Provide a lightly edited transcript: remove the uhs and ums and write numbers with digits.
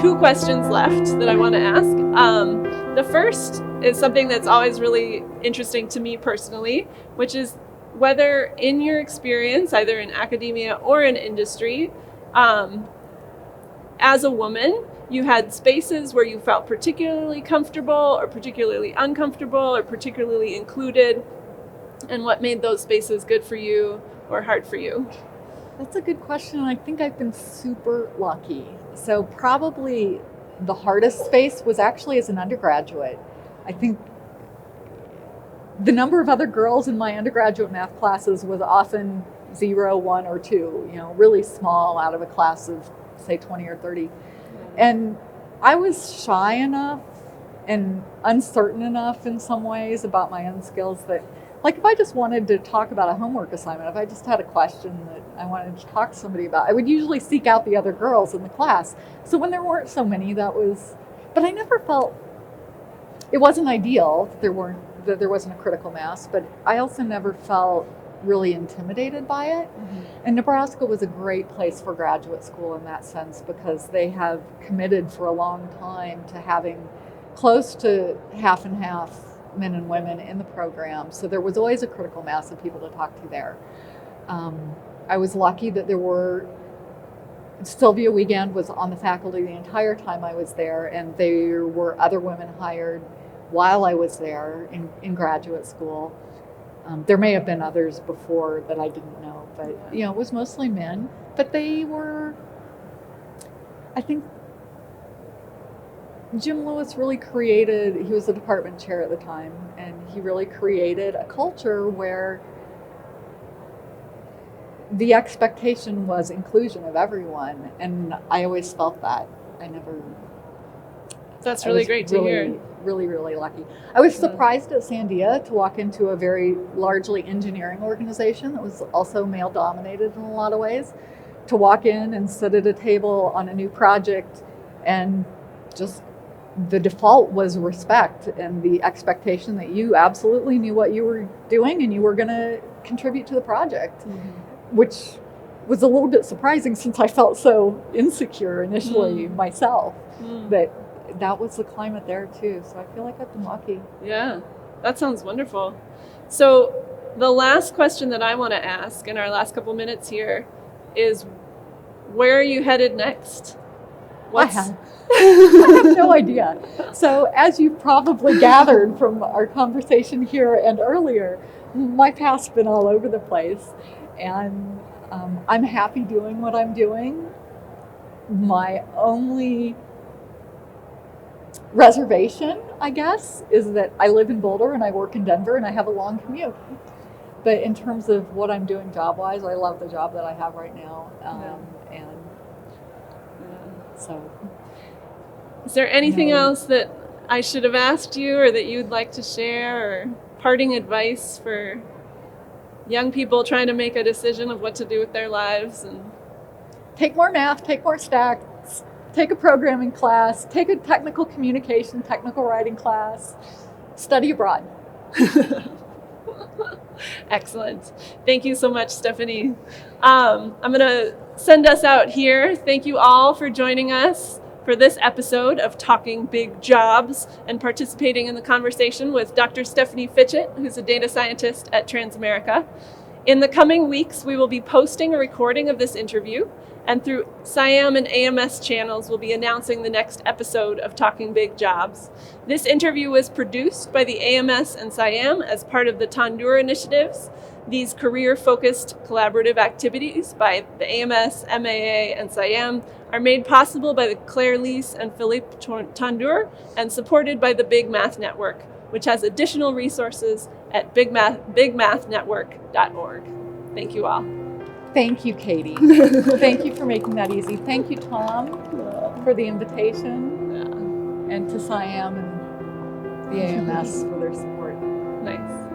2 questions left that I want to ask. The first is something that's always really interesting to me personally, which is whether in your experience, either in academia or in industry, as a woman, you had spaces where you felt particularly comfortable or particularly uncomfortable or particularly included, and what made those spaces good for you or hard for you? That's a good question. I think I've been super lucky. So probably the hardest space was actually as an undergraduate. I think the number of other girls in my undergraduate math classes was often 0, 1, or 2, really small out of a class of, say, 20 or 30. And I was shy enough and uncertain enough in some ways about my own skills that, like, if I just wanted to talk about a homework assignment, if I just had a question that I wanted to talk to somebody about, I would usually seek out the other girls in the class. So when there weren't so many, but I never felt, it wasn't ideal that there wasn't a critical mass, but I also never felt really intimidated by it. Mm-hmm. And Nebraska was a great place for graduate school in that sense, because they have committed for a long time to having close to half and half men and women in the program. So there was always a critical mass of people to talk to there. I was lucky that Sylvia Wiegand was on the faculty the entire time I was there, and there were other women hired while I was there in graduate school. There may have been others before that I didn't know, but it was mostly men. But they were, I think, Jim Lewis really created, he was the department chair at the time, and he really created a culture where the expectation was inclusion of everyone, and I always felt that. That's really great to hear. Really, really lucky. I was surprised at Sandia to walk into a very largely engineering organization that was also male dominated in a lot of ways, to walk in and sit at a table on a new project, and just the default was respect and the expectation that you absolutely knew what you were doing and you were going to contribute to the project, which was a little bit surprising since I felt so insecure initially myself. But that was the climate there too. So I feel like I've been lucky. Yeah, that sounds wonderful. So the last question that I want to ask in our last couple minutes here is, where are you headed next? I have no idea. So as you've probably gathered from our conversation here and earlier, my path's been all over the place. And I'm happy doing what I'm doing. My only reservation, I guess, is that I live in Boulder and I work in Denver and I have a long commute. But in terms of what I'm doing job-wise, I love the job that I have right now. So, is there anything else that I should have asked you or that you'd like to share, or parting advice for young people trying to make a decision of what to do with their lives? And take more math, take more stats, take a programming class, take a technical communication, technical writing class, study abroad. Excellent. Thank you so much, Stephanie. I'm going to send us out here. Thank you all for joining us for this episode of Talking Big Jobs and participating in the conversation with Dr. Stephanie Fitchett, who's a data scientist at Transamerica. In the coming weeks, we will be posting a recording of this interview, and through SIAM and AMS channels, we'll be announcing the next episode of Talking Big Jobs. This interview was produced by the AMS and SIAM as part of the Tondeur initiatives. These career-focused collaborative activities by the AMS, MAA, and SIAM are made possible by the Claire-Lise and Philippe Tondeur and supported by the Big Math Network, which has additional resources at bigmathnetwork.org. Thank you all. Thank you, Katie. Thank you for making that easy. Thank you, Tom, for the invitation, and to SIAM and the AMS for their support. Nice.